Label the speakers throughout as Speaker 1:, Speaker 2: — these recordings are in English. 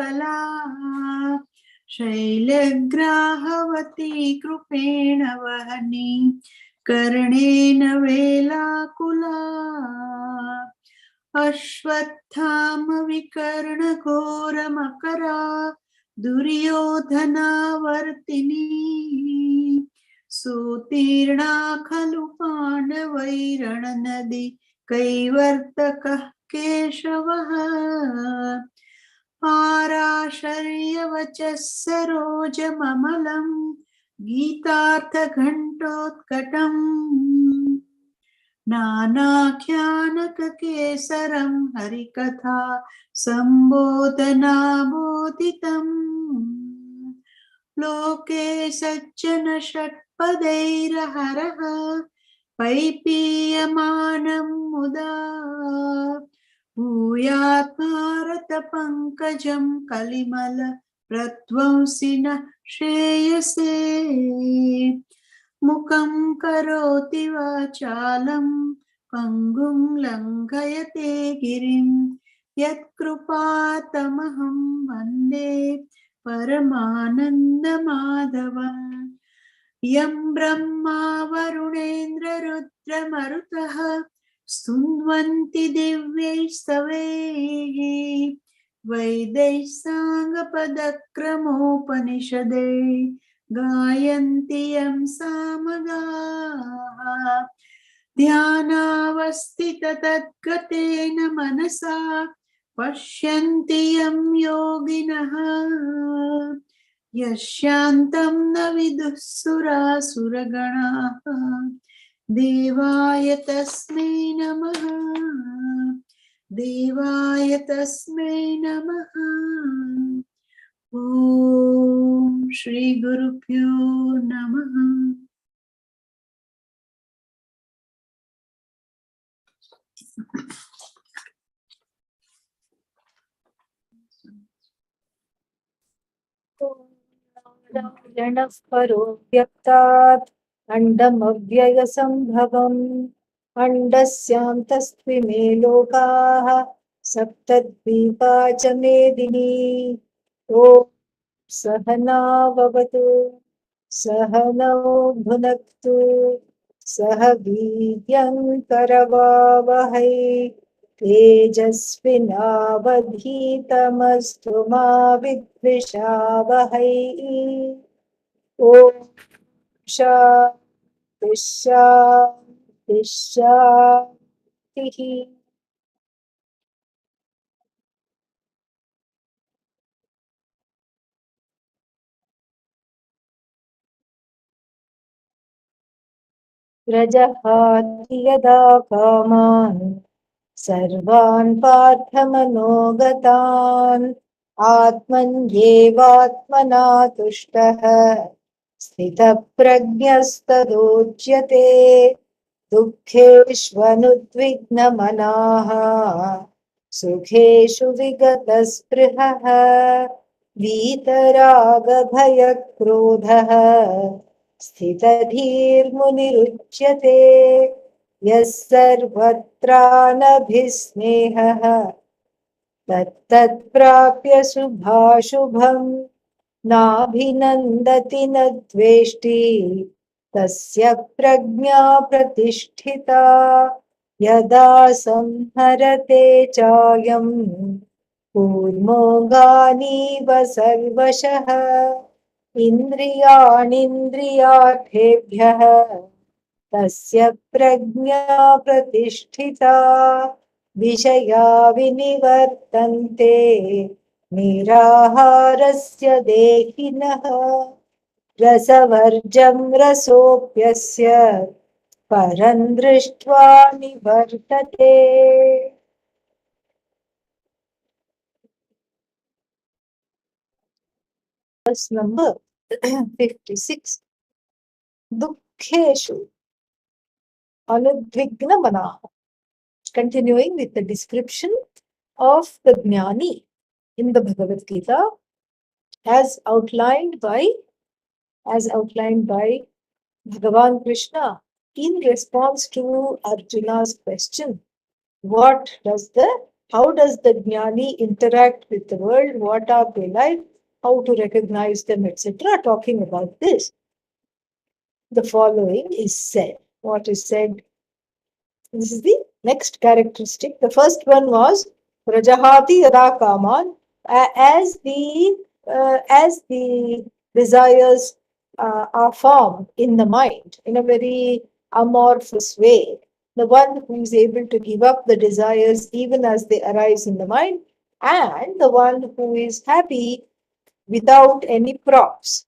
Speaker 1: विफला शैलग्राहवती कृपेण वहनी कर्णेन वेलाकुला अश्वत्थाम विकर्ण घोरमकरा दुर्योधनावर्तिनी सुतीर्णा खलु पाण्डवैरणनदी कैवर्तकः केशवः आराशर्यवचः सरोजममलं गीतार्थघण्टोत्कटम् नानाख्यानककेसरं हरिकथा सम्बोधनाबोधितम् लोके सज्जन षट्पदैरहरः पैपीयमानं मुदा भूयात् भारतपङ्कजं कलिमल प्रध्वंसिनः श्रेयसे मुखं करोति वाचालं पङ्गुं लङ्घयते गिरिं यत्कृपातमहं वन्दे परमानन्दमाधवम् यं ब्रह्मा वरुणेन्द्ररुद्रमरुतः स्तुन्वन्ति दिव्यैस्तवैः वैदैः साङ्गपदक्रमोपनिषदैः गायन्ति यं सामगाः ध्यानावस्थिततद्गतेन मनसा पश्यन्ति यं योगिनः यस्यान्तं न विदुः सुरासुरगणाः देवाय तस्मै नमः देवाय तस्मै नमः ॐ श्री गुरुभ्यो नमः।
Speaker 2: नारायणः परो व्यक्तात् अण्डमव्ययसम्भवम् अण्डस्यान्तस्त्विमे लोकाः सप्तद्वीपा च मेदिनी ॐ सहनाववतु सहनौ भुनक्तु सह वीर्यङ्करवावहै तेजस्विनावधीतमस्तु मा विद्विषावहै ॐ शान्तिः शान्तिः शान्तिः। प्रजहाति यदा कामान् सर्वान् पार्थमनोगतान् आत्मन्येवात्मना तुष्टः स्थितप्रज्ञस्तदोच्यते दुःखेष्वनुद्विग्नमनाः सुखेषु विगतस्पृहः वीतरागभयक्रोधः स्थितधीर्मुनिरुच्यते यः सर्वत्रानभिस्नेहः तत्तत्प्राप्य शुभाशुभम् नाभिनन्दति न द्वेष्टि तस्य प्रज्ञा प्रतिष्ठिता यदा संहरते चायम् कूर्मोऽगानीव सर्वशः इन्द्रियाणीन्द्रियार्थेभ्यः तस्य प्रज्ञा प्रतिष्ठिता विषया विनिवर्तन्ते निराहारस्य देहिनः रसवर्जं रसोऽप्यस्य परं दृष्ट्वा निवर्तते। Verse number 56. Dukkeshu anudvigna manaha. Continuing with the description of the Jnani in the Bhagavad Gita as outlined by Bhagavan Krishna in response to Arjuna's question. What does the How does the jnani interact with the world? What are they like? How to recognize them, etc. Talking about this, the following is said. What is said? This is the next characteristic. The first one was Rajahati Yada Kaman, as the desires are formed in the mind in a very amorphous way. The one who is able to give up the desires even as they arise in the mind, and the one who is happy without any props.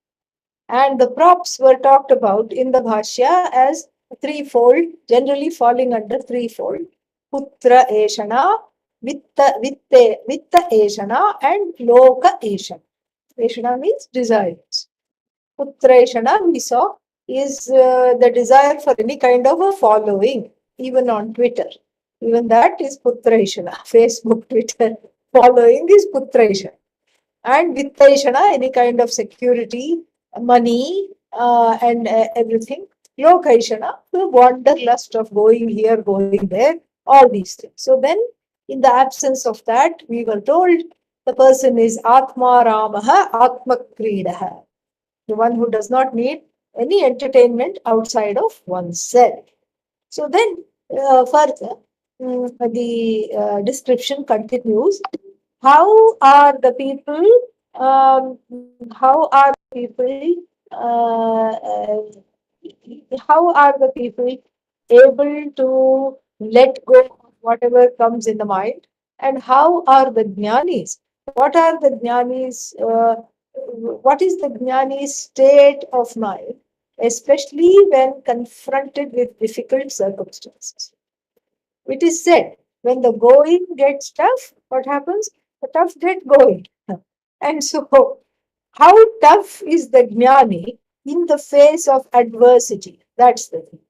Speaker 2: And the props were talked about in the Bhashya as threefold, generally falling under threefold. Putra Eshana, Vitta Eshana, and Loka Eshana. Eshana means desires. Putra Eshana, we saw, is the desire for any kind of a following, even on Twitter. Even that is Putra Eshana. Facebook, Twitter, following is Putra Eshana. And Vittaishana, any kind of security, money, and everything. Lokaishana, the wanderlust of going here, going there, all these things. So then, in the absence of that, we were told the person is Atma Ramaha, Atma Kridaha, the one who does not need any entertainment outside of oneself. So then, further, the description continues. How are the people? How are people? How are the people able to let go of whatever comes in the mind? And how are the jnanis? What are the jnanis? What is the jnani's state of mind, especially when confronted with difficult circumstances? It is said, when the going gets tough, what happens? The tough get going. And so, how tough is the jnani in the face of adversity? That's the thing.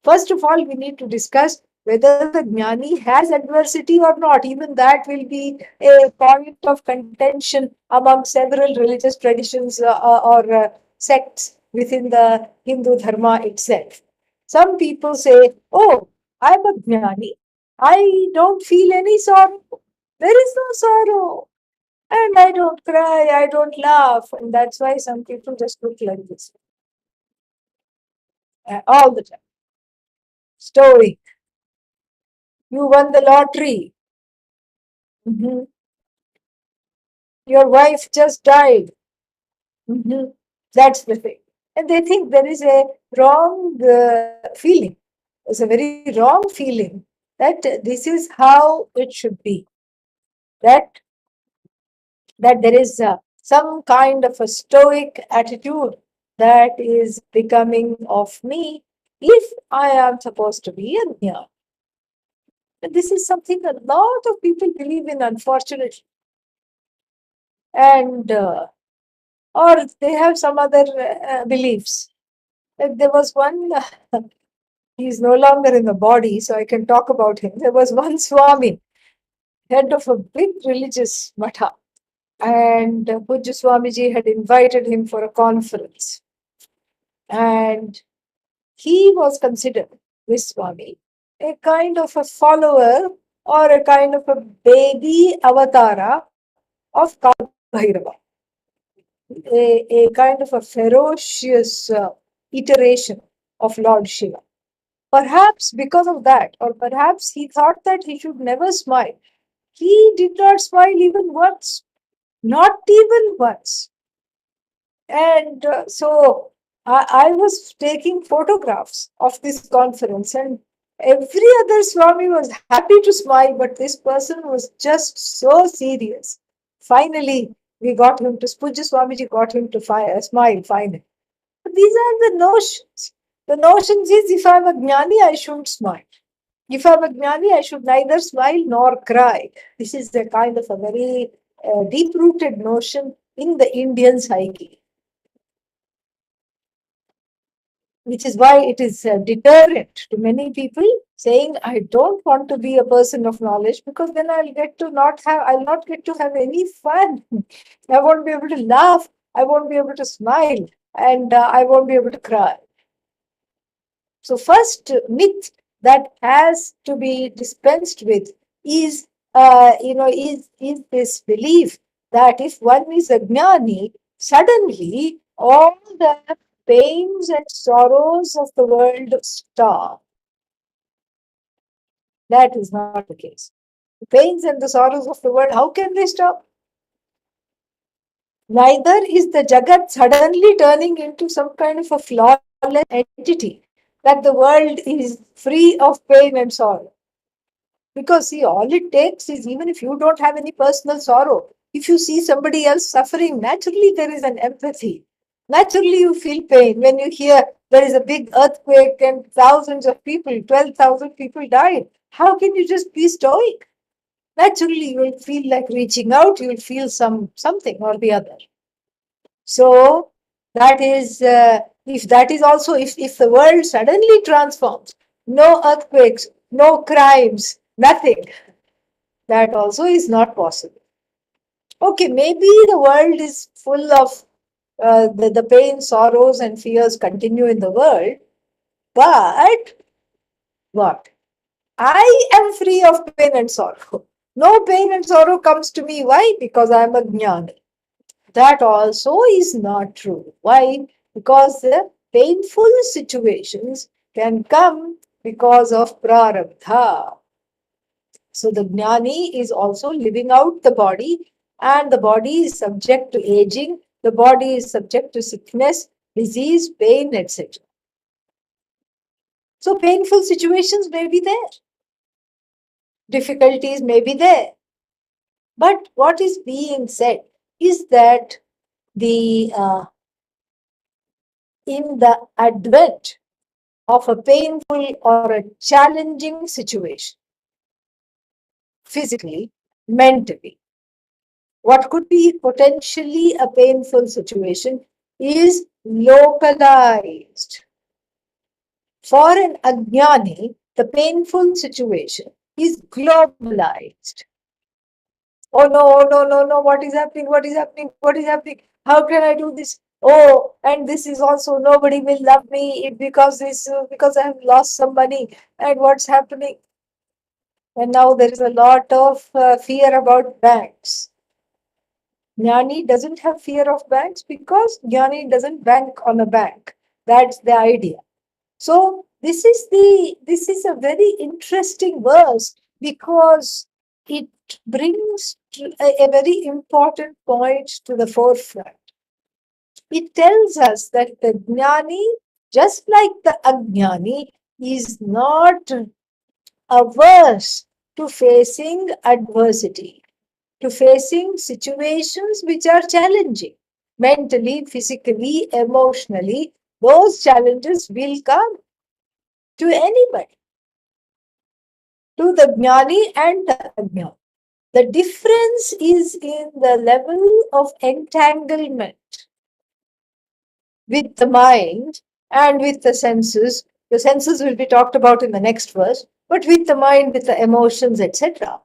Speaker 2: First of all, we need to discuss whether the jnani has adversity or not. Even that will be a point of contention among several religious traditions or sects within the Hindu Dharma itself. Some people say, oh, I'm a jnani. I don't feel any sorrow. There is no sorrow. And I don't cry, I don't laugh. And that's why some people just look like this all the time. Stoic. You won the lottery. Mhm. Your wife just died. Mhm. That's the thing. And they think there is a wrong feeling. It's a very wrong feeling that this is how it should be. That that there is some kind of a stoic attitude that is becoming of me if I am supposed to be a jnana. And this is something a lot of people believe in, unfortunately. And or they have some other beliefs. Like there was one, he's no longer in the body, so I can talk about him. There was one Swami, head of a big religious matha, and Pujya Swamiji had invited him for a conference. And he was considered, this Swami, a kind of a follower or a kind of a baby avatara of Kalbhairava, a kind of a ferocious iteration of Lord Shiva. Perhaps because of that, or perhaps he thought that he should never smile. He did not smile even once, not even once. And so I was taking photographs of this conference, and every other Swami was happy to smile, but this person was just so serious. Finally, we got him to, Pujya Swamiji got him to smile finally. But these are the notions. The notions is if I'm a jnani, I shouldn't smile. If I'm a jnani, I should neither smile nor cry. This is a kind of a very deep-rooted notion in the Indian psyche, which is why it is a deterrent to many people saying, I don't want to be a person of knowledge because then I'll not get to have any fun. I won't be able to laugh. I won't be able to smile, and I won't be able to cry. So first myth that has to be dispensed with is is this belief that if one is a jnani, suddenly all the pains and sorrows of the world stop. That is not the case. The pains and the sorrows of the world, how can they stop? Neither is the Jagat suddenly turning into some kind of a flawless entity, that the world is free of pain and sorrow. Because, see, all it takes is, even if you don't have any personal sorrow, if you see somebody else suffering, naturally there is an empathy. Naturally, you feel pain when you hear there is a big earthquake and thousands of people, 12,000 people died. How can you just be stoic? Naturally, you will feel like reaching out, you will feel something or the other. So, that is, if that is also, if the world suddenly transforms, no earthquakes, no crimes, nothing, that also is not possible. Okay, maybe the world is full of the pain, sorrows, and fears continue in the world, but what? I am free of pain and sorrow. No pain and sorrow comes to me. Why? Because I am a jnani. That also is not true. Why? Because the painful situations can come because of prarabdha. So the jnani is also living out the body, and the body is subject to aging, the body is subject to sickness, disease, pain, etc. So painful situations may be there, difficulties may be there. But what is being said is that the in the advent of a painful or a challenging situation, physically, mentally, what could be potentially a painful situation is localized. For an ajnani, the painful situation is globalized. Oh no, oh no, no, no, what is happening? What is happening? What is happening? How can I do this? Oh, and this is also nobody will love me because I have lost some money. And what's happening? And now there is a lot of fear about banks. Jnani doesn't have fear of banks because Jnani doesn't bank on a bank. That's the idea. So this is a very interesting verse because it brings a very important point to the forefront. It tells us that the jnani, just like the ajnani, is not averse to facing adversity, to facing situations which are challenging. Mentally, physically, emotionally, those challenges will come to anybody, to the jnani and the ajnani. The difference is in the level of entanglement with the mind and with the senses. The senses will be talked about in the next verse, but with the mind, with the emotions, etc.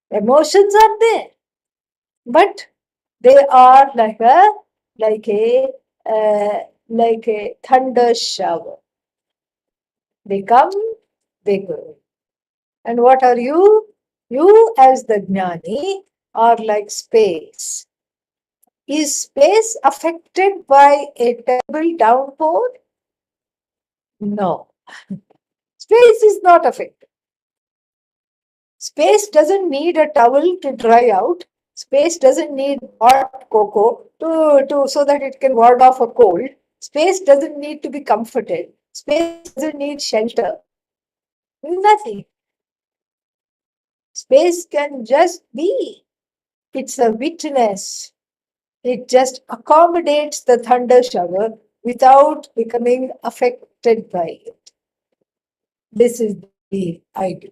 Speaker 2: Emotions are there, but they are like a uh, like a thunder shower. They come, they go. And what are you? You, as the jnani, are like space. Is space affected by a terrible downpour? No. Space is not affected. Space doesn't need a towel to dry out. Space doesn't need hot cocoa to so that it can ward off a cold. Space doesn't need to be comforted. Space doesn't need shelter. Nothing. Space can just be. It's a witness. It just accommodates the thunder shower without becoming affected by it. This is the idea.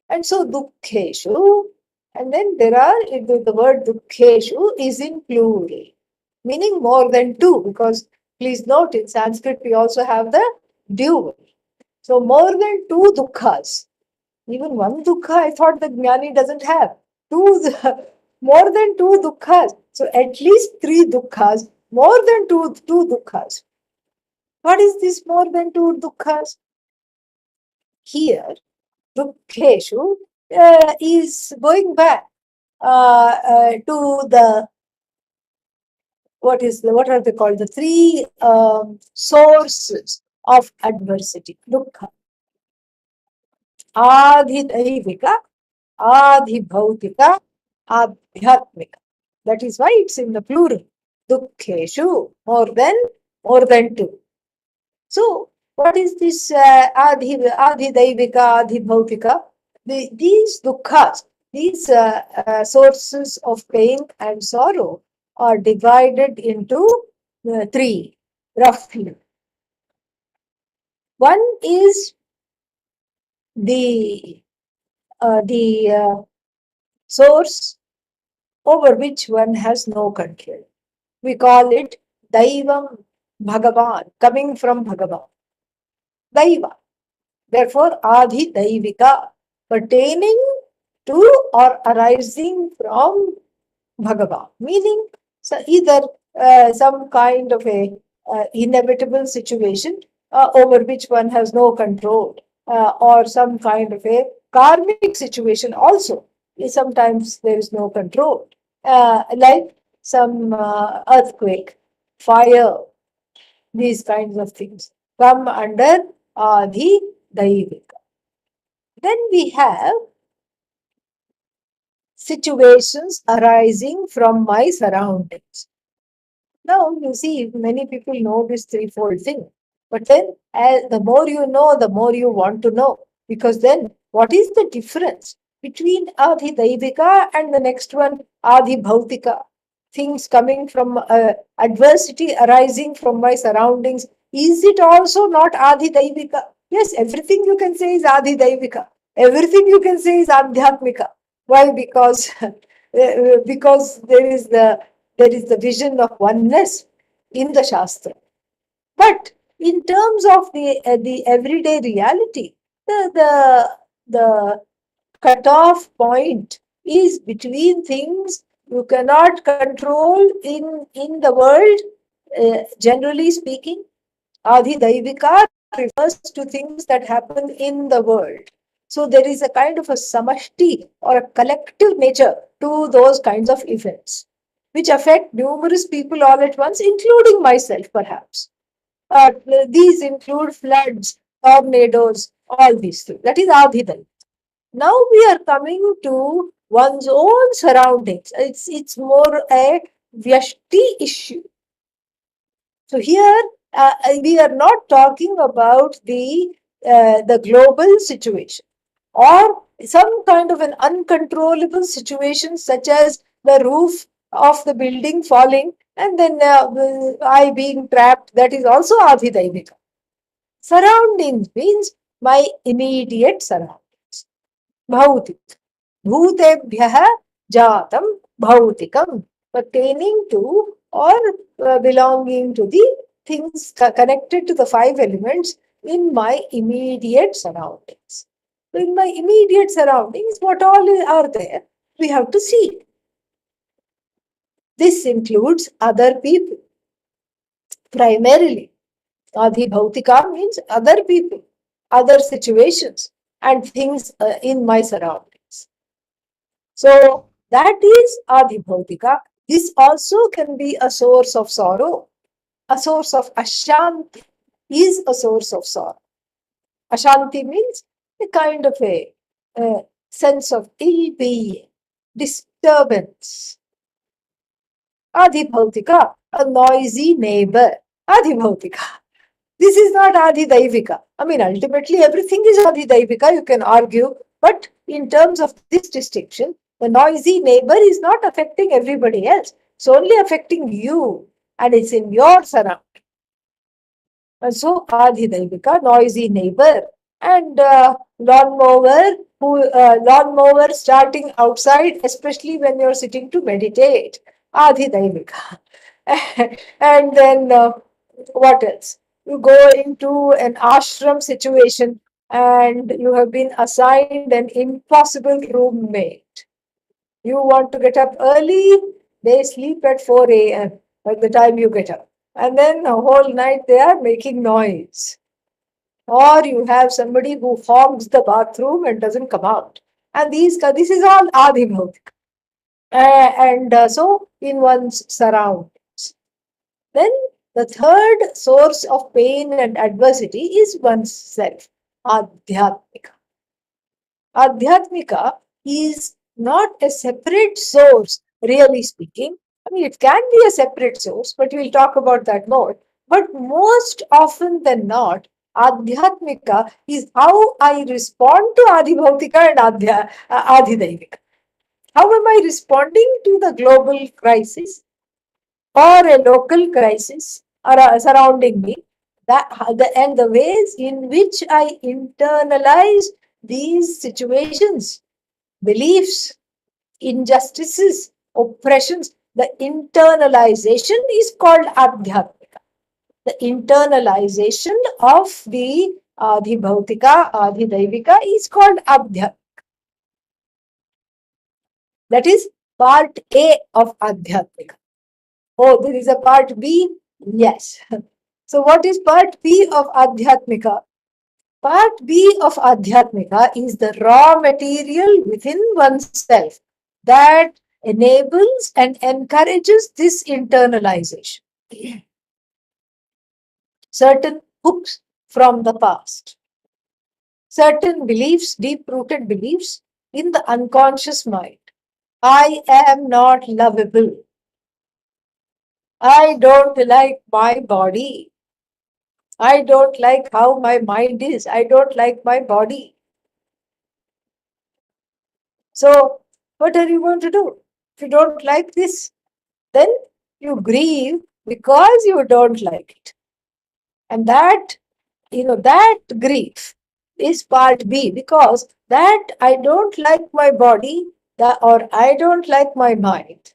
Speaker 2: And so dukkheshu, and then there are, the word dukkheshu is in plural, meaning more than two, because please note in Sanskrit we also have the dual. So more than two dukkha's. Even one dukkha I thought the jnani doesn't have. Two, more than two dukkha's. So at least three dukkha's, more than two dukkha's. What is this more than two dukkha's? Here, Dukkheshu is going back to the what are they called? The three sources of adversity. Dukkha. Adhidayvika, Adhibhautika, Adhyatmika. That is why it's in the plural. Dukkheshu, more than two. So, what is this Adhidaivika, Adhibhautika? These dukkhas, these sources of pain and sorrow are divided into three, roughly. One is the source over which one has no control. We call it Daivam Bhagavan, coming from Bhagavan. Daiva. Therefore, Adhi Daivika, pertaining to or arising from Bhagavan, meaning so either some kind of a inevitable situation over which one has no control, or some kind of a karmic situation also. Sometimes there is no control, like some earthquake, fire, these kinds of things come under Adhi Daivika. Then we have situations arising from my surroundings. Now, you see, many people know this threefold thing. But then, the more you know, the more you want to know. Because then, what is the difference between Adhi Daivika and the next one, Adhi Bhautika? Things coming from adversity arising from my surroundings. Is it also not Adhi Daivika? Yes, everything you can say is Adhi Daivika. Everything you can say is Adhyatmika. Why? Because because there is the vision of oneness in the Shastra. But in terms of the everyday reality, the cutoff point is between things you cannot control in the world, generally speaking. Adi Daivika refers to things that happen in the world. So there is a kind of a samashti or a collective nature to those kinds of events, which affect numerous people all at once, including myself, perhaps. Uh, these include floods, tornadoes, all these things. That is Adhidai. Now we are coming to one's own surroundings. It's more a vyashti issue. So here we are not talking about the global situation or some kind of an uncontrollable situation such as the roof of the building falling and then I being trapped. That is also adhidaivika. Surroundings means my immediate surroundings. Bhautik. Bhutebhyah jatam bhautikam, pertaining to or belonging to the things connected to the five elements in my immediate surroundings. So in my immediate surroundings, what all are there? We have to see. This includes other people, primarily. Adhibhautika means other people, other situations, and things in my surroundings. So that is Adhibhautika. This also can be a source of sorrow. A source of Ashanti is a source of sorrow. Ashanti means a kind of a sense of ill-being, disturbance. Adhibhautika, a noisy neighbor. Adhibhautika. This is not Adi Daivika. I mean, ultimately, everything is Adi Daivika, you can argue. But in terms of this distinction, the noisy neighbor is not affecting everybody else. It's only affecting you, and it's in your surrounding. And so, Adi Daivika, noisy neighbor, and lawnmower starting outside, especially when you're sitting to meditate. Adi Daivika. And then what else? You go into an ashram situation and you have been assigned an impossible roommate. You want to get up early, they sleep at 4 a.m. by the time you get up. And then the whole night they are making noise. or you have somebody who hogs the bathroom and doesn't come out. And this is all adhibhautika. So in one's surroundings. Then the third source of pain and adversity is one's self, adhyatmika. Adhyatmika is not a separate source, really speaking. I mean, it can be a separate source, but we'll talk about that more. But most often than not, Adhyatmika is how I respond to Adhibhautika and Adhidaivika. How am I responding to the global crisis or a local crisis surrounding me? And the ways in which I internalize these situations, beliefs, injustices, oppressions, the internalization is called adhyatmika. The internalization of the adhibhautika, adhidaivika is called adhyatmika. That is part A of adhyatmika. Oh, there is a part B? Yes. So what is part B of adhyatmika? Part B of Adhyatmika is the raw material within oneself that enables and encourages this internalization. Certain hooks from the past, certain beliefs, deep rooted beliefs in the unconscious mind. I am not lovable. I don't like my body. I don't like how my mind is. I don't like my body. So, what are you going to do? If you don't like this, then you grieve because you don't like it. And that, that grief is part B, because that I don't like my body, or I don't like my mind,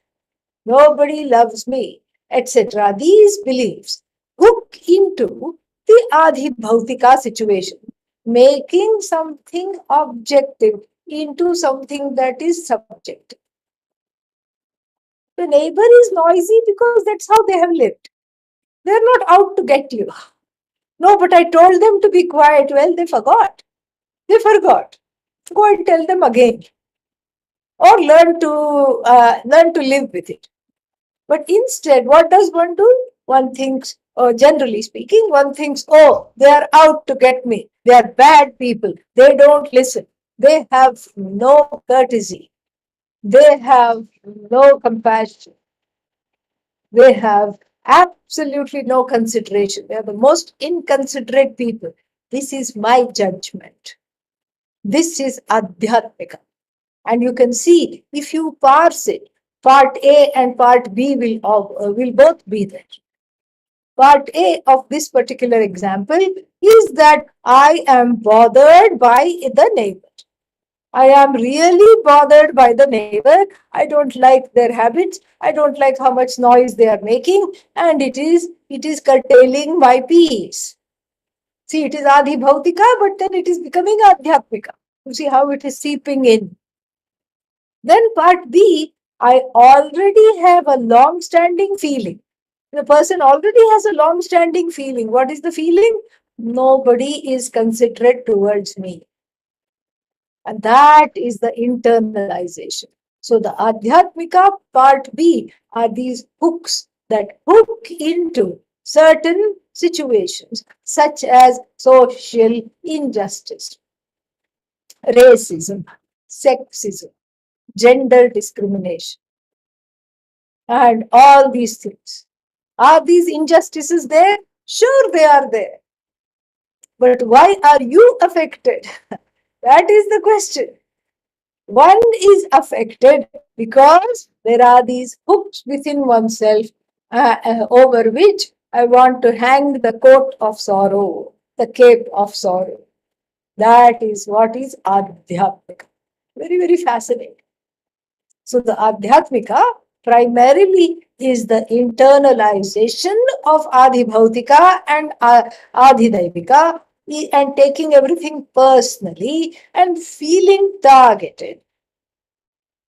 Speaker 2: nobody loves me, etc. These beliefs hook into the adhibhautika situation, making something objective into something that is subjective. The neighbor is noisy because that's how they have lived. They're not out to get you. No, but I told them to be quiet. Well, they forgot. They forgot. Go and tell them again, or learn to live with it. But instead, what does one do? One thinks, generally speaking, one thinks, oh, they are out to get me. They are bad people. They don't listen. They have no courtesy. They have no compassion. They have absolutely no consideration. They are the most inconsiderate people. This is my judgment. This is Adhyatmika. And you can see, if you parse it, part A and part B will both be there. Part A of this particular example is that I am bothered by the neighbor. I am really bothered by the neighbor. I don't like their habits. I don't like how much noise they are making, and it is curtailing my peace. See, it is Adi Bhautika, but then it is becoming Adhyatmika. You see how it is seeping in. Then part B, I already have a long-standing feeling. The person already has a long-standing feeling. What is the feeling? Nobody is considerate towards me. And that is the internalization. So the Adhyatmika part B are these hooks that hook into certain situations, such as social injustice, racism, sexism, gender discrimination, and all these things. Are these injustices there? Sure, they are there. But why are you affected? That is the question. One is affected because there are these hooks within oneself over which I want to hang the coat of sorrow, the cape of sorrow. That is what is Adhyatmika. Very, very fascinating. So the Adhyatmika primarily is the internalization of Adhibhautika and Adhidaivika, and taking everything personally and feeling targeted.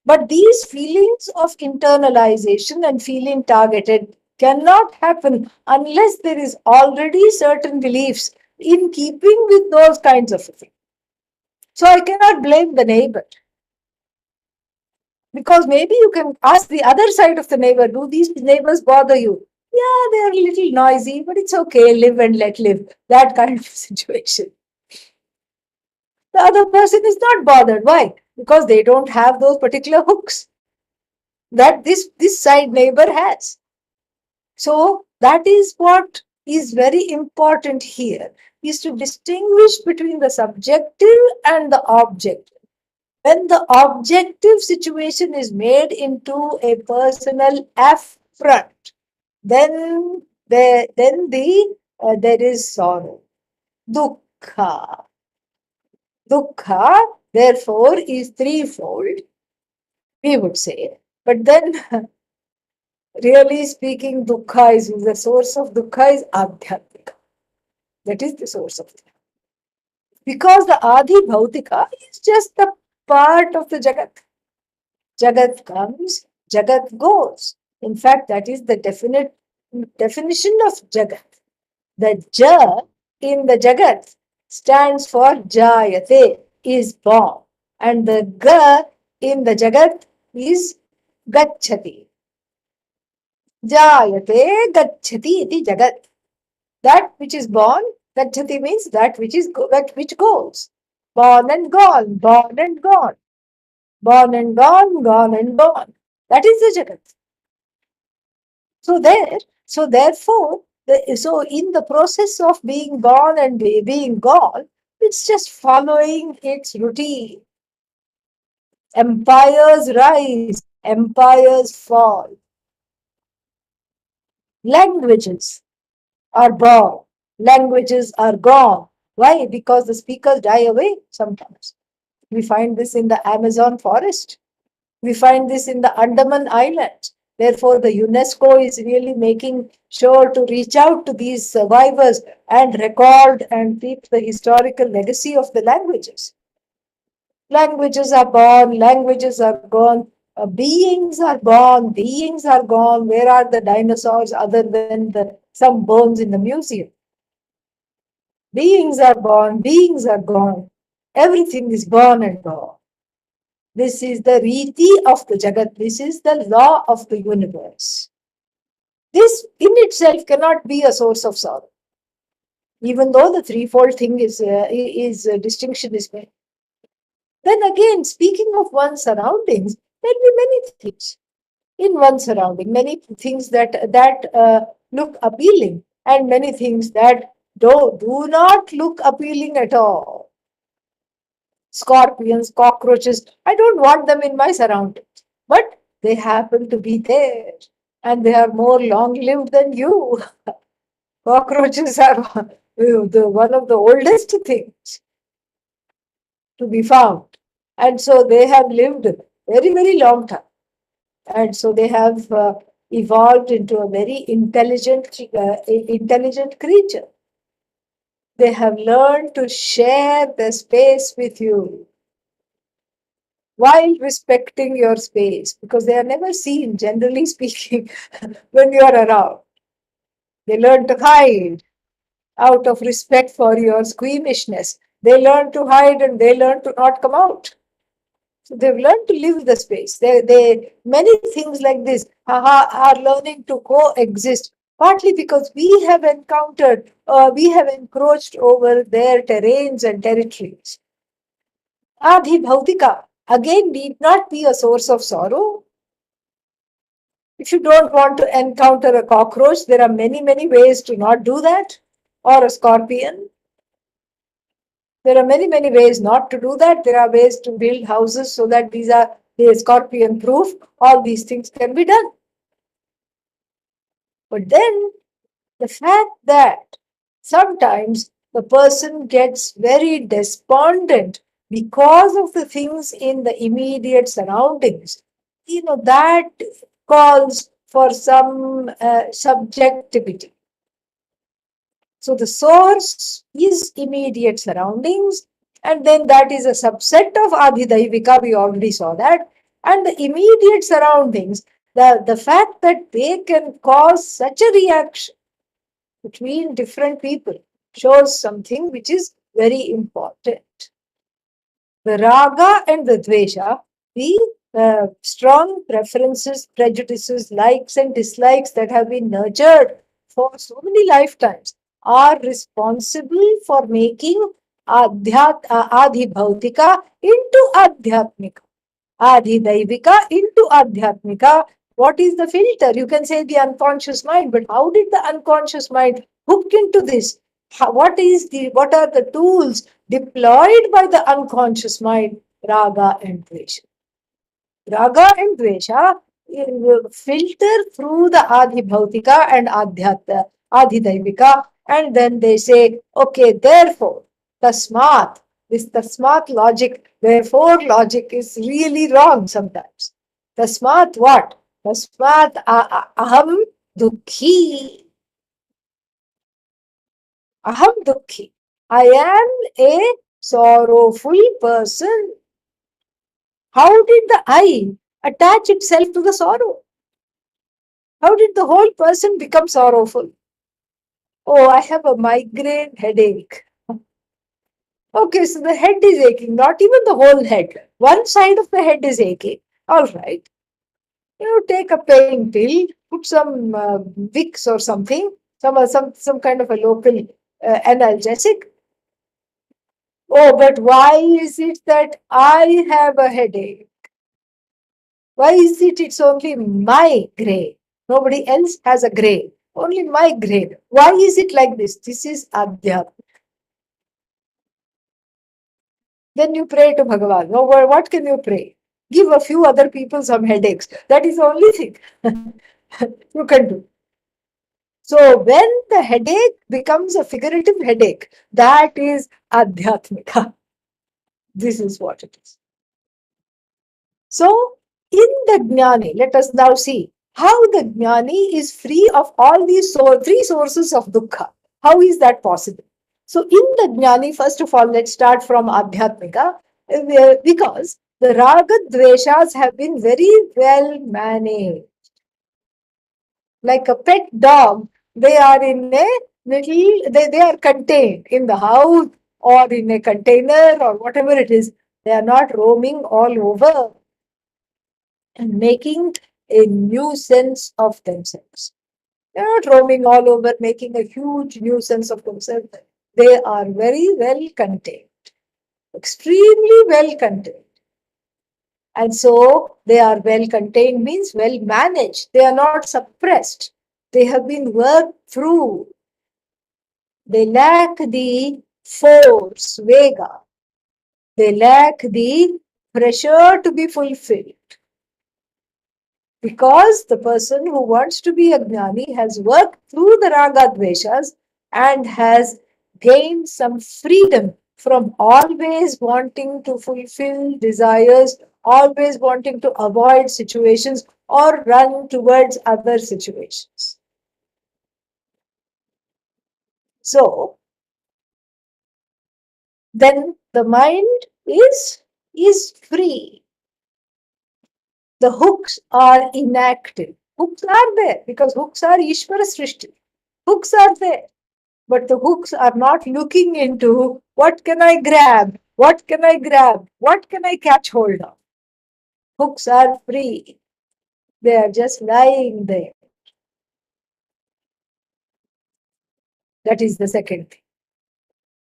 Speaker 2: But these feelings of internalization and feeling targeted cannot happen unless there is already certain beliefs in keeping with those kinds of things. So I cannot blame the neighbor, because maybe you can ask the other side of the neighbor, do these neighbors bother you? Yeah, they're a little noisy, but it's okay, live and let live. That kind of situation. The other person is not bothered. Why? Because they don't have those particular hooks that this side neighbor has. So that is what is very important here, is to distinguish between the subjective and the objective. When the objective situation is made into a personal affront, then there is sorrow, dukkha. Dukkha, therefore, is threefold, we would say. But then, really speaking, dukkha is the source of dukkha is adhyatmika. That is the source of it. Because the adi bhautika is just the part of the jagat. Jagat comes, jagat goes. In fact, that is the definition of jagat. The ja in the jagat stands for jayate, is born, and the ga in the jagat is gacchati. Jayate gacchati iti jagat. That which is born, gacchati means that which goes. Born and gone, born and gone, born and gone, gone and gone. That is the jagat. So therefore, so in the process of being born and being gone, it's just following its routine. Empires rise, empires fall. Languages are born, languages are gone. Why? Because the speakers die away sometimes. We find this in the Amazon forest. We find this in the Andaman Islands. Therefore, the UNESCO is really making sure to reach out to these survivors and record and keep the historical legacy of the languages. Languages are born, languages are gone, beings are born, beings are gone. Where are the dinosaurs other than some bones in the museum? Beings are born, beings are gone. Everything is born and gone. This is the riti of the Jagat. This is the law of the universe. This in itself cannot be a source of sorrow, even though the threefold thing is distinction is made. Then again, speaking of one's surroundings, there will be many things in one surrounding, many things that look appealing, and many things that do not look appealing at all. Scorpions, cockroaches, I don't want them in my surroundings, but they happen to be there, and they are more long lived than you. Cockroaches are one of the oldest things to be found, and so they have lived very, very long time. And so they have evolved into a very intelligent creature. They have learned to share the space with you while respecting your space, because they are never seen, generally speaking, when you are around. They learn to hide out of respect for your squeamishness. They learn to hide and they learn to not come out. So they've learned to live the space. Many things like this are learning to coexist, partly because we have encountered, we have encroached over their terrains and territories. Adhi bhautika, again, need not be a source of sorrow. If you don't want to encounter a cockroach, there are many, many ways to not do that, or a scorpion. There are many, many ways not to do that. There are ways to build houses so that these are scorpion proof. All these things can be done. But then the fact that sometimes the person gets very despondent because of the things in the immediate surroundings, that calls for some subjectivity. So the source is immediate surroundings, and then that is a subset of Adhidaivika, we already saw that. And the immediate surroundings, the fact that they can cause such a reaction between different people, shows something which is very important. The raga and the dvesha, the strong preferences, prejudices, likes and dislikes that have been nurtured for so many lifetimes, are responsible for making Adi Bhautika into Adhyatmika, Adi Daivika into Adhyatmika. What is the filter? You can say the unconscious mind, but how did the unconscious mind hook into this? What are the tools deployed by the unconscious mind? Raga and Dvesha. Raga and Dvesha filter through the Adi Bhautika and Adi Daivika, and then they say, okay, therefore, Tasmat, this Tasmat logic, therefore logic is really wrong sometimes. Tasmat what? Tasmat aham dukhi. Aham dukhi. I am a sorrowful person. How did the I attach itself to the sorrow? How did the whole person become sorrowful? Oh, I have a migraine headache. Okay, so the head is aching, not even the whole head. One side of the head is aching. All right. You take a pain pill, put some Vicks or something, some kind of a local analgesic. Oh, but why is it that I have a headache? Why is it it's only my grey? Nobody else has a grey. Only my grey. Why is it like this? This is Adhyatma. Then you pray to Bhagavan. No, what can you pray? Give a few other people some headaches. That is the only thing you can do. So when the headache becomes a figurative headache, that is Adhyatmika. This is what it is. So in the Jnani, let us now see how the Jnani is free of all these three sources of dukkha. How is that possible? So in the Jnani, first of all, let's start from Adhyatmika, because the Raga Dveshas have been very well managed. Like a pet dog, they are in a little, they are contained in the house or in a container or whatever it is. They are not roaming all over and making a nuisance of themselves. They are not roaming all over, making a huge nuisance of themselves. They are very well contained, extremely well contained. And so they are well contained means well managed. They are not suppressed. They have been worked through. They lack the force, vega. They lack the pressure to be fulfilled. Because the person who wants to be a Jnani has worked through the Raga Dveshas and has gained some freedom from always wanting to fulfill desires, always wanting to avoid situations or run towards other situations. So, then the mind is free. The hooks are inactive. Hooks are there because hooks are Ishvara Srishti. Hooks are there. But the hooks are not looking into what can I grab? What can I grab? What can I catch hold of? Hooks are free. They are just lying there. That is the second thing.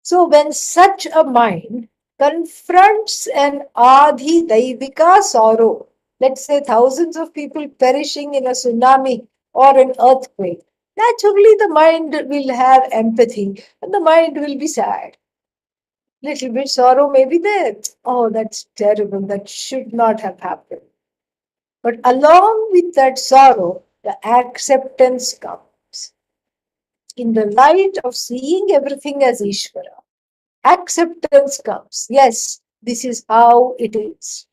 Speaker 2: So when such a mind confronts an Adi Daivika sorrow, let's say thousands of people perishing in a tsunami or an earthquake, naturally the mind will have empathy and the mind will be sad. Little bit sorrow may be there. Oh, that's terrible. That should not have happened. But along with that sorrow, the acceptance comes. In the light of seeing everything as Ishvara, acceptance comes. Yes, this is how it is.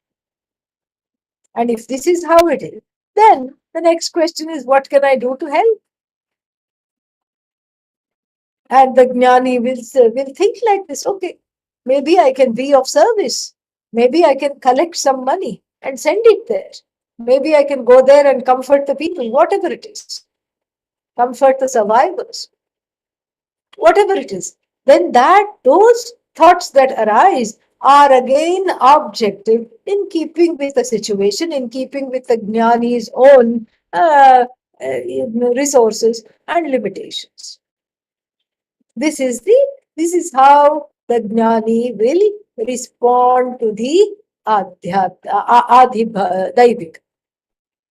Speaker 2: And if this is how it is, then the next question is, what can I do to help? And the Jnani will think like this, okay, maybe I can be of service. Maybe I can collect some money and send it there. Maybe I can go there and comfort the people, whatever it is. Comfort the survivors. Whatever it is. then those thoughts that arise are again objective, in keeping with the situation, in keeping with the jnani's own resources and limitations. This is how the jnani will respond to the daivik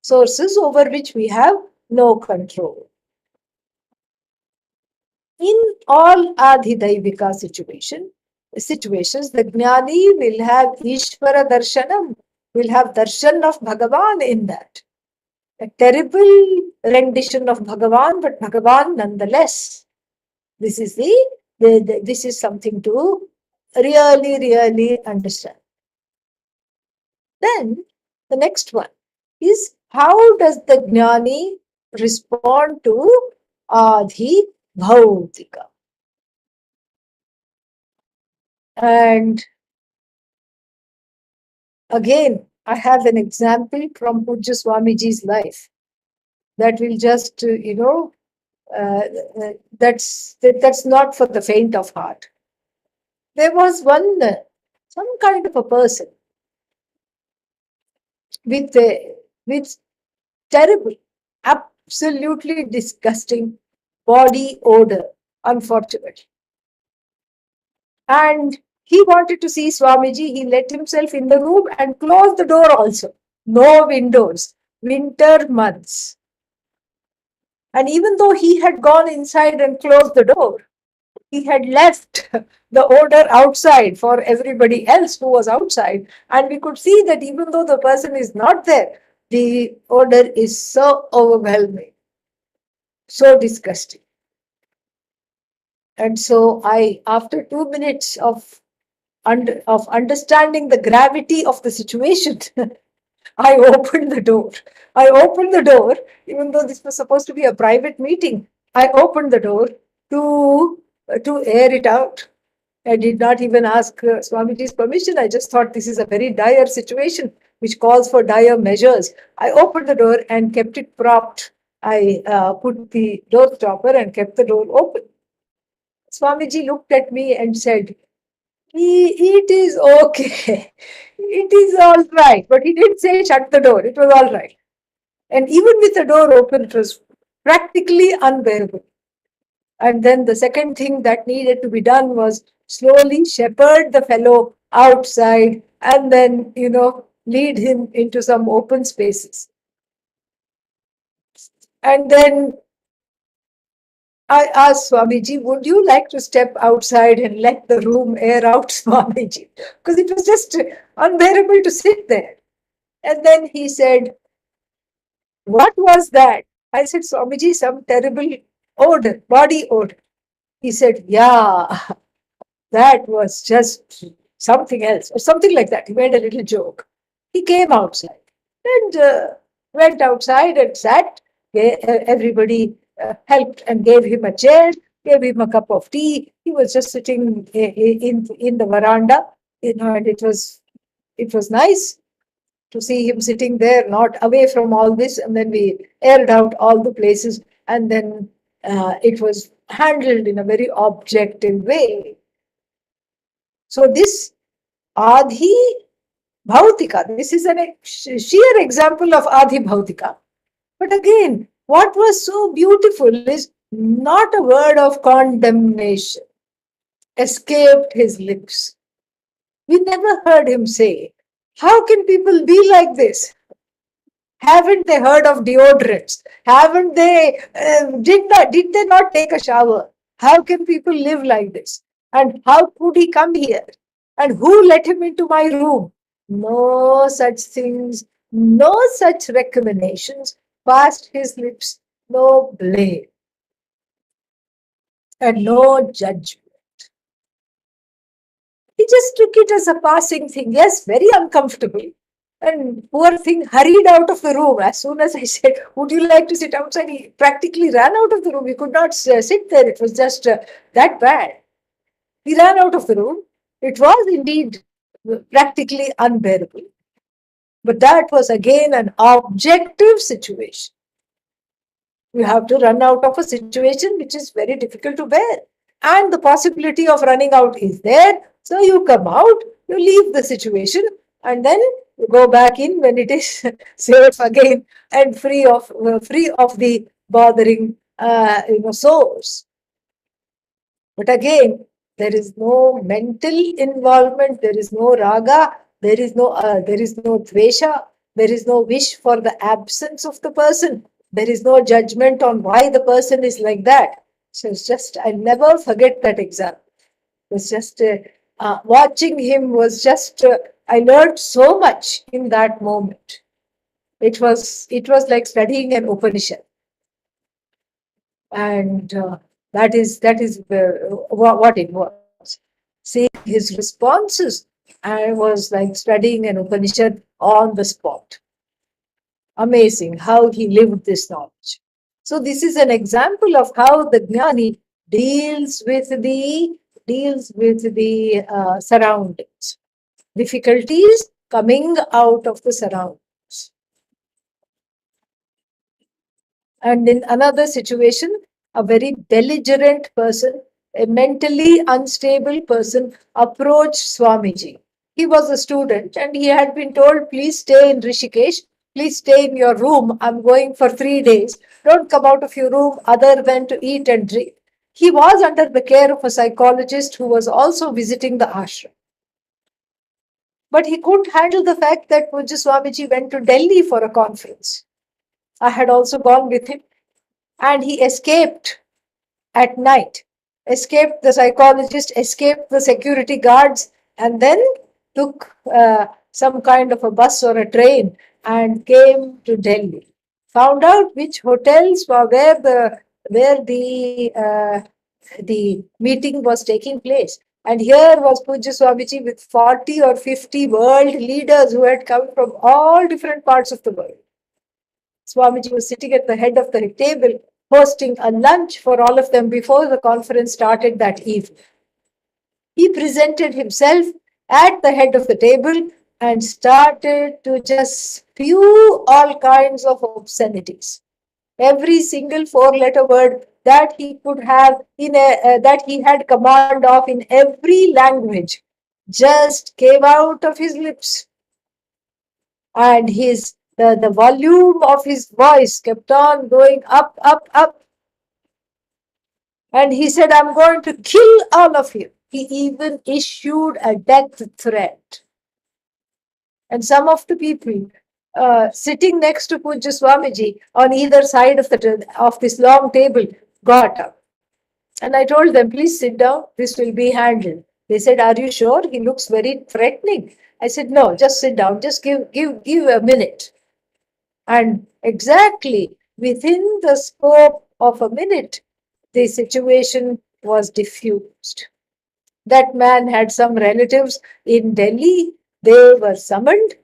Speaker 2: sources over which we have no control. In all adhidaivika situations, the jnani will have Ishvara darshanam, will have darshan of Bhagavan in that. A terrible rendition of Bhagavan, but Bhagavan nonetheless. This is this is something to really understand. Then the next one is, how does the jnani respond to adhi bhautika? And again, I have an example from Pujya Swamiji's life that will just, that's not for the faint of heart. There was some kind of a person with terrible, absolutely disgusting body odor, unfortunately. And he wanted to see Swamiji. He let himself in the room and closed the door also. No windows, winter months. And even though he had gone inside and closed the door, he had left the odor outside for everybody else who was outside. And we could see that even though the person is not there, the odor is so overwhelming, so disgusting. And so after 2 minutes of understanding the gravity of the situation, I opened the door. Even though this was supposed to be a private meeting. I opened the door to air it out. I did not even ask Swamiji's permission. I just thought this is a very dire situation which calls for dire measures. I opened the door and kept it propped. I put the door stopper and kept the door open. Swamiji looked at me and said, it is okay. It is all right. But he didn't say shut the door. It was all right. And even with the door open, it was practically unbearable. And then the second thing that needed to be done was slowly shepherd the fellow outside and then, lead him into some open spaces. And then I asked Swamiji, would you like to step outside and let the room air out, Swamiji? Because it was just unbearable to sit there. And then he said, what was that? I said, Swamiji, some terrible odor, body odor. He said, yeah, that was just something else, or something like that. He made a little joke. He came outside and went outside and sat. Everybody helped and gave him a chair, gave him a cup of tea. He was just sitting in the veranda, and it was nice to see him sitting there, not away from all this. And then we aired out all the places, and then it was handled in a very objective way. So this Adhi Bhautika, this is a sheer example of Adhi Bhautika. But again, what was so beautiful is not a word of condemnation escaped his lips. We never heard him say, how can people be like this? Haven't they heard of deodorants? Haven't they, did they not take a shower? How can people live like this? And how could he come here? And who let him into my room? No such things, no such recriminations passed his lips, no blame and no judgment. He just took it as a passing thing. Yes, very uncomfortable. And poor thing hurried out of the room. As soon as I said, would you like to sit outside? He practically ran out of the room. He could not sit there. It was just that bad. He ran out of the room. It was indeed practically unbearable. But that was again an objective situation. You have to run out of a situation which is very difficult to bear. and the possibility of running out is there. So you come out, you leave the situation, and then you go back in when it is safe again and free of the bothering source. But again, there is no mental involvement, there is no raga, there is no dvesha, there is no wish for the absence of the person, there is no judgment on why the person is like that. So it's just, I'll never forget that example. It was just watching him was just, I learned so much in that moment. It was like studying an Upanishad, and that is what it was. Seeing his responses, I was like studying an Upanishad on the spot. Amazing how he lived this knowledge. So this is an example of how the jnani deals with the surroundings, difficulties coming out of the surroundings. And in another situation, a very belligerent person, a mentally unstable person, approached Swamiji. He was a student and he had been told, please stay in Rishikesh, please stay in your room. I'm going for 3 days. Don't come out of your room other than to eat and drink. He was under the care of a psychologist who was also visiting the ashram. But he couldn't handle the fact that Pujya Swamiji went to Delhi for a conference. I had also gone with him, and he escaped at night, escaped the psychologist, escaped the security guards, and then took some kind of a bus or a train and came to Delhi. Found out which hotels were where the meeting was taking place. And here was Pujya Swamiji with 40 or 50 world leaders who had come from all different parts of the world. Swamiji was sitting at the head of the table, hosting a lunch for all of them before the conference started that evening. He presented himself at the head of the table and started to just spew all kinds of obscenities. Every single four-letter word that he could have that he had command of in every language just came out of his lips, and the volume of his voice kept on going up, up, up. And he said, I'm going to kill all of you. He even issued a death threat. And some of the people sitting next to Pujya Swamiji on either side of this long table got up. And I told them, please sit down, this will be handled. They said, are you sure? He looks very threatening. I said, no, just sit down, just give a minute. And exactly within the scope of a minute, the situation was diffused. That man had some relatives in Delhi. They were summoned,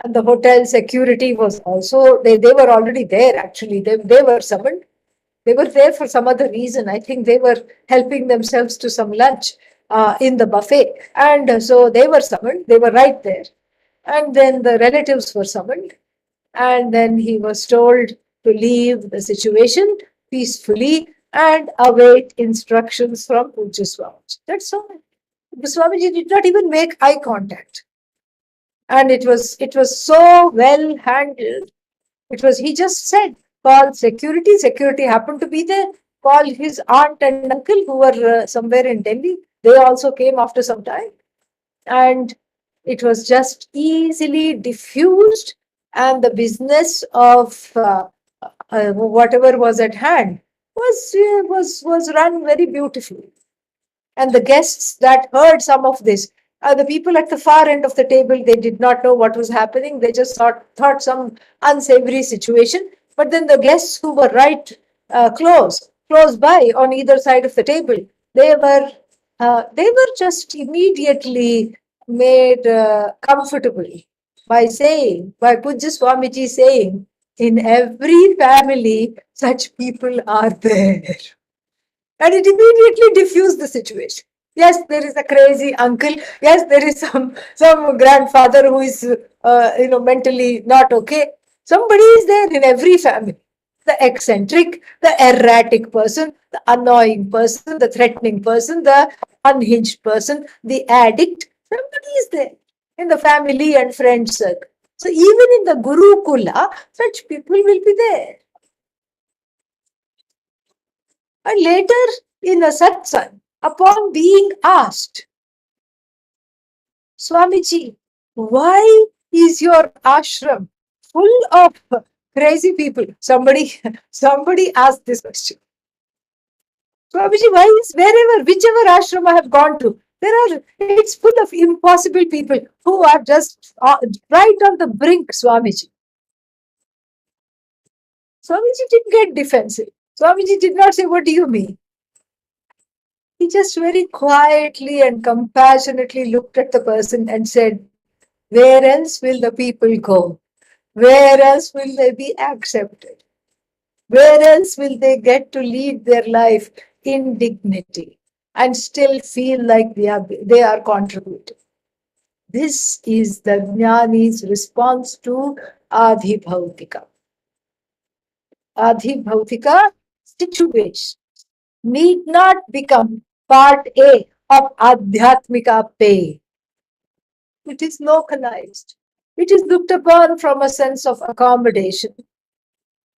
Speaker 2: and the hotel security was also, they were already there actually. They were summoned. They were there for some other reason. I think they were helping themselves to some lunch in the buffet. And so they were summoned. They were right there. And then the relatives were summoned. And then he was told to leave the situation peacefully and await instructions from Pujya Swamiji. That's all. The Swamiji did not even make eye contact. And it was so well handled. He just said, call security. Security happened to be there. Call his aunt and uncle who were somewhere in Delhi. They also came after some time. And it was just easily diffused, and the business of whatever was at hand was run very beautifully. And the guests that heard some of this, the people at the far end of the table, they did not know what was happening. They just thought some unsavory situation. But then the guests who were right close by on either side of the table, they were just immediately made comfortable by Pujya Swamiji saying, in every family, such people are there. And it immediately diffused the situation. Yes, there is a crazy uncle. Yes, there is some grandfather who is mentally not okay. Somebody is there in every family. the eccentric, the erratic person, the annoying person, the threatening person, the unhinged person, the addict. Somebody is there in the family and friend circle. So even in the Gurukula, such people will be there. And later in a satsang, upon being asked, Swamiji, why is your ashram full of crazy people? Somebody asked this question. Swamiji, why is whichever ashram I have gone to, it's full of impossible people who are just right on the brink, Swamiji. Swamiji didn't get defensive. Swamiji did not say, what do you mean? He just very quietly and compassionately looked at the person and said, where else will the people go? Where else will they be accepted? Where else will they get to lead their life in dignity and still feel like they are contributing? This is the Jnani's response to Adhibhautika. Adhibhautika situation need not become part A of Adhyatmika pay. It is localized. It is looked upon from a sense of accommodation.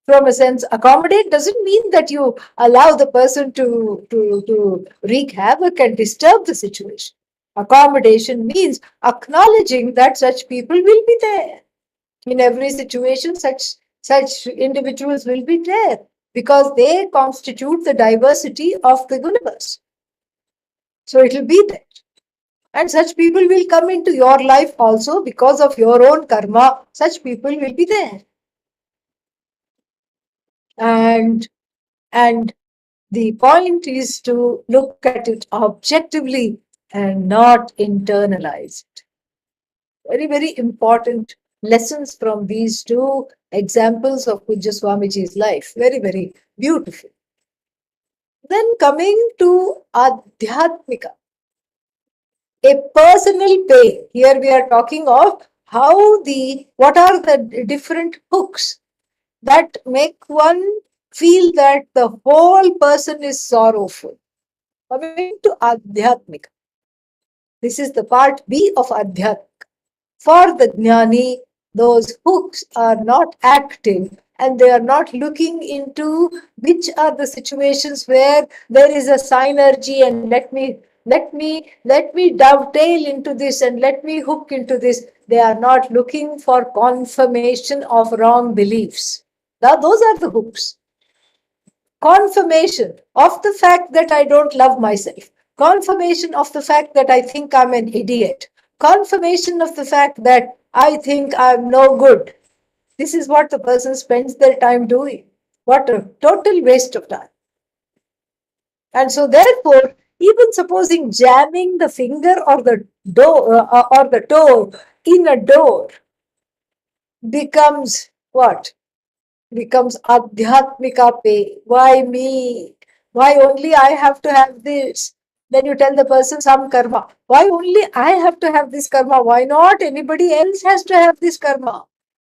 Speaker 2: From a sense, accommodate doesn't mean that you allow the person to wreak havoc and disturb the situation. Accommodation means acknowledging that such people will be there. In every situation, such individuals will be there because they constitute the diversity of the universe. So it will be there. And such people will come into your life also because of your own karma. Such people will be there. And the point is to look at it objectively and not internalize it. Very, very important lessons from these two examples of Pujya Swamiji's life. Very, very beautiful. Then coming to Adhyatmika, a personal pain. Here we are talking of what are the different hooks that make one feel that the whole person is sorrowful. Coming to Adhyatmika. This is the part B of Adhyatmika. For the Jnani, those hooks are not active and they are not looking into which are the situations where there is a synergy and let me dovetail into this and let me hook into this. They are not looking for confirmation of wrong beliefs. Now, those are the hooks. Confirmation of the fact that I don't love myself. Confirmation of the fact that I think I'm an idiot. Confirmation of the fact that I think I'm no good. This is what the person spends their time doing. What a total waste of time. And so therefore, even supposing jamming the finger or the toe in a door becomes what? Becomes Adhyatmika pay. Why me? Why only I have to have this? Then you tell the person some karma. Why only I have to have this karma? Why not anybody else has to have this karma?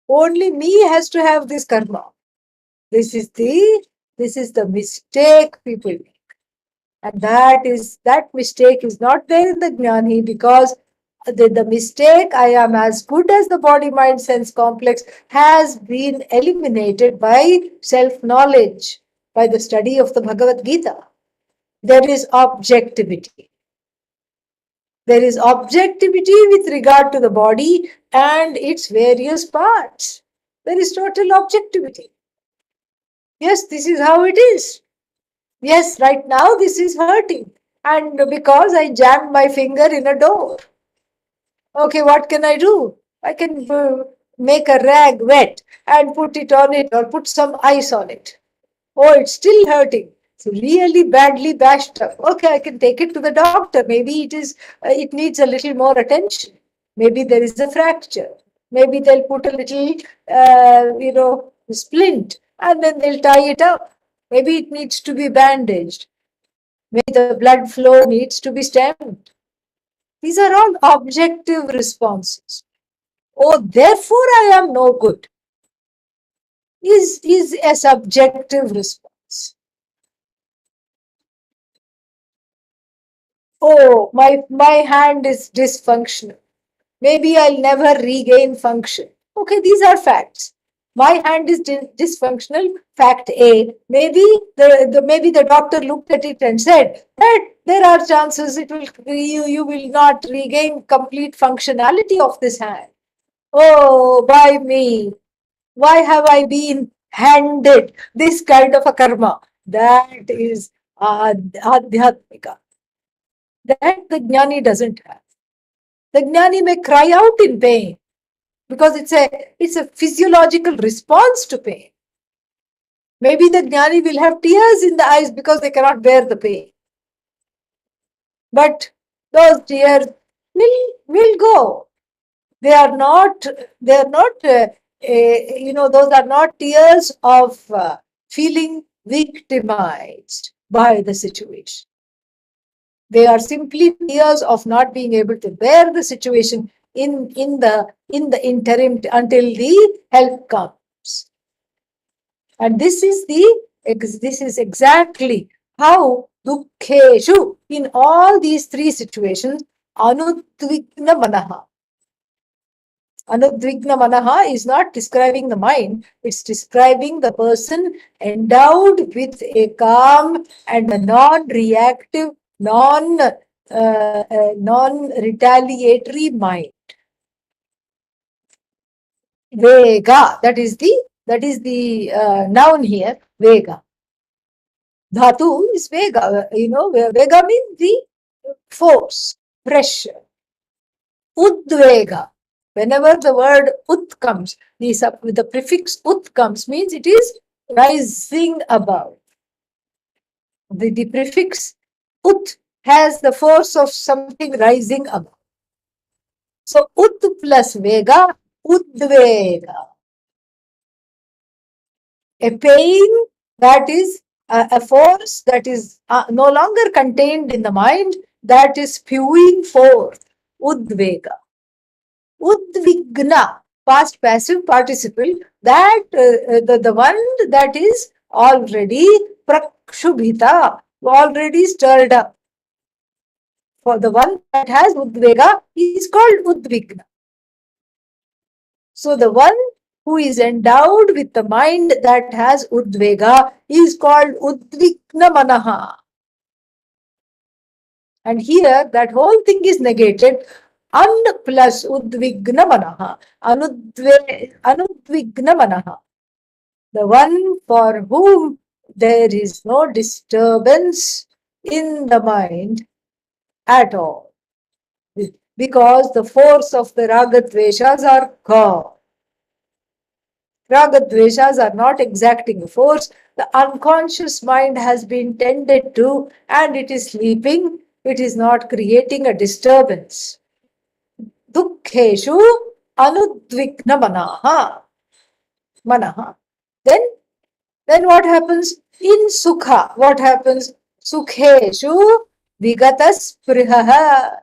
Speaker 2: Only me has to have this karma. This is the mistake people make. And that mistake is not there in the Jnani because the mistake, I am as good as the body mind sense complex, has been eliminated by self knowledge, by the study of the Bhagavad Gita. There is objectivity. There is objectivity with regard to the body and its various parts. There is total objectivity. Yes, this is how it is. Yes, right now this is hurting. And because I jammed my finger in a door. Okay, what can I do? I can make a rag wet and put it on it or put some ice on it. Oh, it's still hurting. It's really badly bashed up. Okay, I can take it to the doctor. Maybe it needs a little more attention. Maybe there is a fracture. Maybe they'll put a little, splint and then they'll tie it up. Maybe it needs to be bandaged. Maybe the blood flow needs to be stemmed. These are all objective responses. Oh, therefore I am no good. is a subjective response. Oh, my hand is dysfunctional. Maybe I'll never regain function. Okay, these are facts. My hand is dysfunctional, fact A. Maybe maybe the doctor looked at it and said that there are chances you will not regain complete functionality of this hand. Oh, why me? Why have I been handed this kind of a karma? That is adhyatmika. That the jnani doesn't have. The jnani may cry out in pain because it's a physiological response to pain. Maybe the jnani will have tears in the eyes because they cannot bear the pain. But those tears will go. They are not. They are not. Those are not tears of feeling victimized by the situation. They are simply tears of not being able to bear the situation in the interim until the help comes. And this is exactly how dukkheshu in all these three situations anudvigna manaha. Anudvigna manaha is not describing the mind, it's describing the person endowed with a calm and a non-reactive, non-retaliatory mind. Vega, that is the noun here, Vega. Dhatu is Vega. Vega means the force, pressure. Udvega. Whenever the word ut comes, the prefix ut comes means it is rising above. The prefix ut has the force of something rising above. So ut plus vega, udvega. A pain that is a force that is no longer contained in the mind, that is spewing forth, udvega. Udvigna, past passive participle, that the one that is already prakshubhita, already stirred up. For the one that has udvega is called udvigna. So the one who is endowed with the mind that has udvega is called udvigna manaha. And here that whole thing is negated. And plus udvigna manaha. Anudvigna manaha. The one for whom there is no disturbance in the mind at all. Because the force of the ragadveshas are gone. Ragadveshas are not exacting force. The unconscious mind has been tended to and it is sleeping. It is not creating a disturbance. Dukkheshu anudvigna manaha. Then what happens? In sukha, what happens? Sukheshu vigata sprihaha.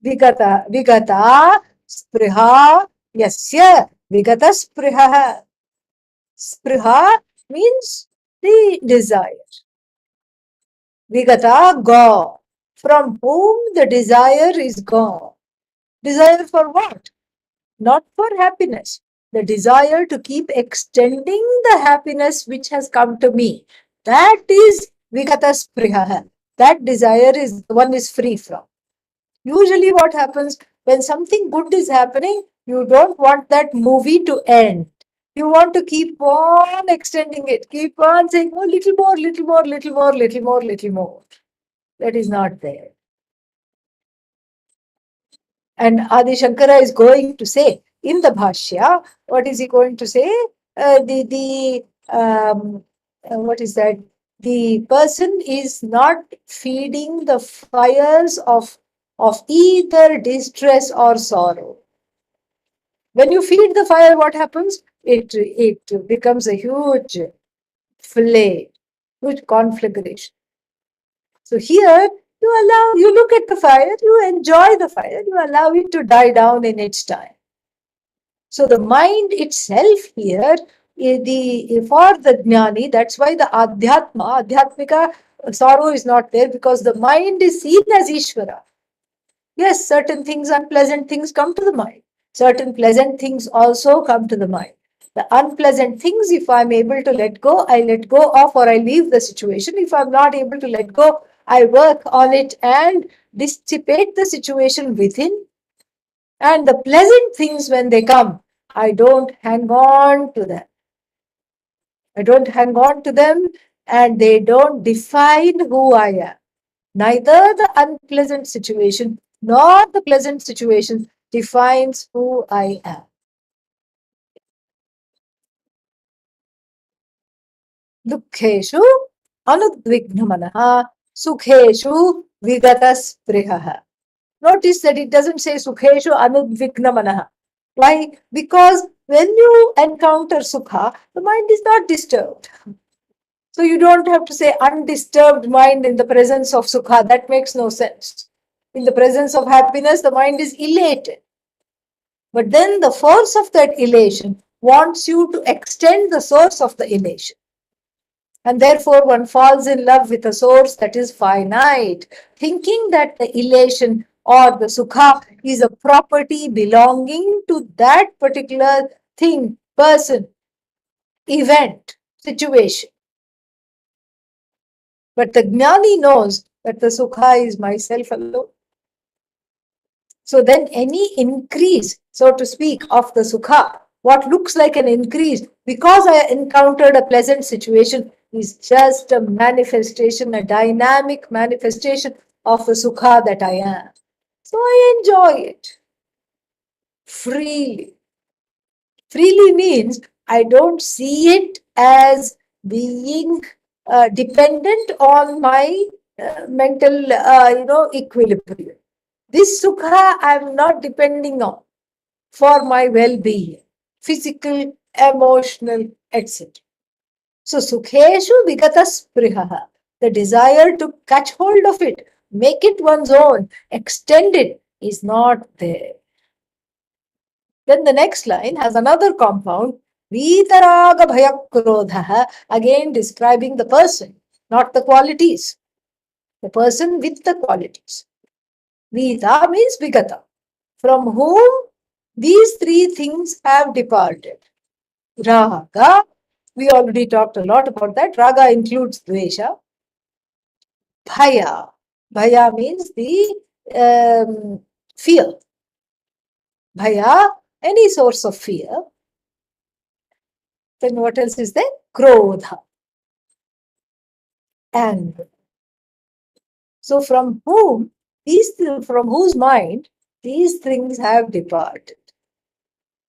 Speaker 2: Vigata spriha yasya vigata sprihaha. Spriha means the desire. Vigata, gone. From whom the desire is gone. Desire for what? Not for happiness. The desire to keep extending the happiness which has come to me. That is Vigata Spriha. That desire is one is free from. Usually what happens when something good is happening, you don't want that movie to end. You want to keep on extending it, keep on saying, oh, little more, little more, little more, little more, little more. That is not there. And Adi Shankara is going to say in the Bhashya, what is he going to say? What is that? The person is not feeding the fires of either distress or sorrow. When you feed the fire, what happens? It becomes a huge flame, huge conflagration. So here you look at the fire, you enjoy the fire, you allow it to die down in its time. So the mind itself here, for the jnani, that's why the adhyatmika sorrow is not there, because the mind is seen as Ishvara. Yes, certain things, unpleasant things come to the mind. Certain pleasant things also come to the mind. The unpleasant things, if I'm able to let go, I let go of, or I leave the situation. If I'm not able to let go, I work on it and dissipate the situation within. And the pleasant things, when they come, I don't hang on to them. I don't hang on to them, and they don't define who I am. Neither the unpleasant situation nor the pleasant situation defines who I am. Dukkheshu anudvignamanaha, sukheshu vigatasprihaha. Notice that it doesn't say sukheshu anudvignamanaha. Why? Because when you encounter sukha, the mind is not disturbed. So you don't have to say undisturbed mind in the presence of sukha. That makes no sense. In the presence of happiness, the mind is elated. But then the force of that elation wants you to extend the source of the elation. And therefore, one falls in love with a source that is finite, thinking that the elation or the sukha is a property belonging to that particular thing, person, event, situation. But the jnani knows that the sukha is myself alone. So then any increase, so to speak, of the sukha, what looks like an increase because I encountered a pleasant situation, is just a manifestation, a dynamic manifestation of the sukha that I am. So I enjoy it freely. Freely means I don't see it as being dependent on my mental, equilibrium. This sukha I am not depending on for my well-being, physical, emotional, etc. So sukheshu vigatasprihaha, the desire to catch hold of it, make it one's own, extend it, is not there. Then the next line has another compound, vitaraga bhayakrodha, again describing the person, not the qualities. The person with the qualities. Vita means vigata, from whom these three things have departed. Raga, we already talked a lot about that. Raga includes dvesha. Bhaya, bhaya means the fear. Bhaya, any source of fear. Then what else is there? Krodha, anger. So from whose mind these things have departed,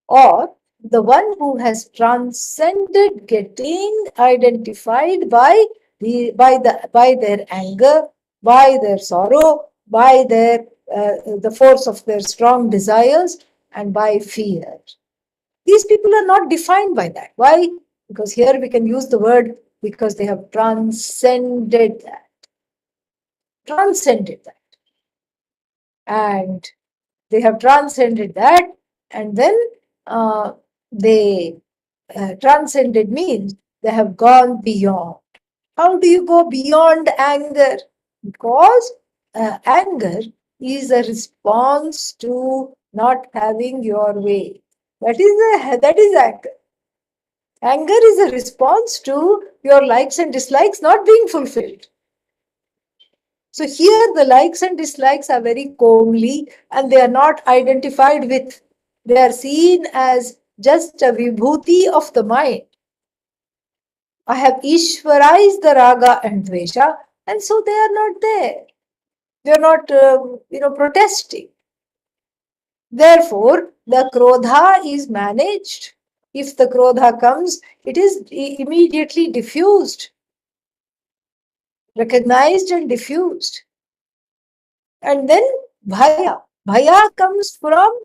Speaker 2: or the one who has transcended getting identified by their anger, by their sorrow, by their the force of their strong desires, and by fear. These people are not defined by that. Why? Because here we can use the word because they have transcended that. Transcended that. And they have transcended that, and then they transcended means they have gone beyond. How do you go beyond anger? Because anger is a response to not having your way. That is anger. Anger is a response to your likes and dislikes not being fulfilled. So here the likes and dislikes are very comely and they are not identified with. They are seen as just a vibhuti of the mind. I have Ishwarized the raga and dvesha, and so they are not there. They are not, protesting. Therefore, the krodha is managed. If the krodha comes, it is immediately diffused, recognized and diffused. And then bhaya. Bhaya comes from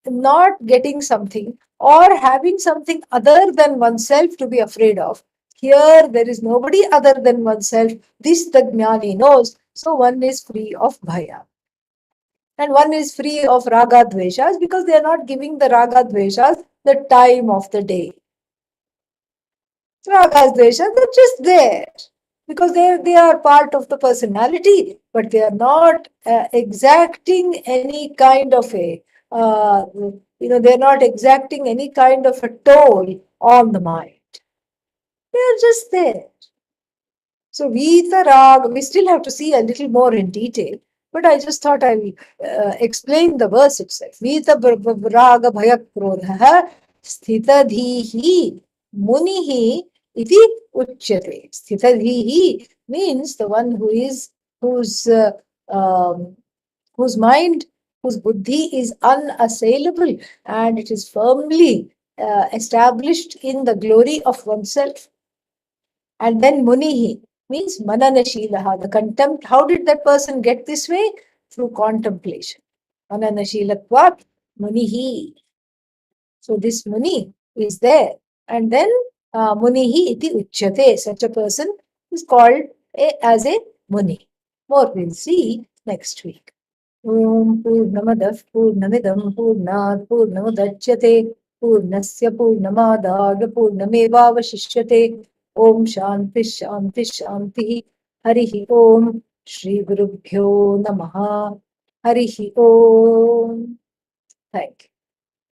Speaker 2: not getting something or having something other than oneself to be afraid of. Here, there is nobody other than oneself. This the jnani knows. So one is free of bhaya. and one is free of raga dveshas because they are not giving the raga dveshas the time of the day. Ragas dveshas, they're just there because they are part of the personality, but they are not exacting any kind of a they're not exacting any kind of a toll on the mind. They are just there. So Vita Rag, we still have to see a little more in detail, but I just thought I will explain the verse itself. Vita Raga Bhaya Krodha Sthitadhihi Munihi iti Uchyate. Sthitadhihi means the one who is um, whose mind, whose buddhi is unassailable and it is firmly established in the glory of oneself. And then Munihi means Mananashilaha, the contempt. How did that person get this way? Through contemplation. Mananashilatvat Munihi. So this Muni is there. And then Munihi iti uchyate. Such a person is called as a Muni. More we'll see next week. Om Purnamadah Purnamidam Purnat Purnamudachyate Purnasya Purnamadaya Purnamevavashishyate. Om Shanti Shanti Shanti. Harihi Om. Shri Gurubhyo Namaha. Harihi Om. Thank you.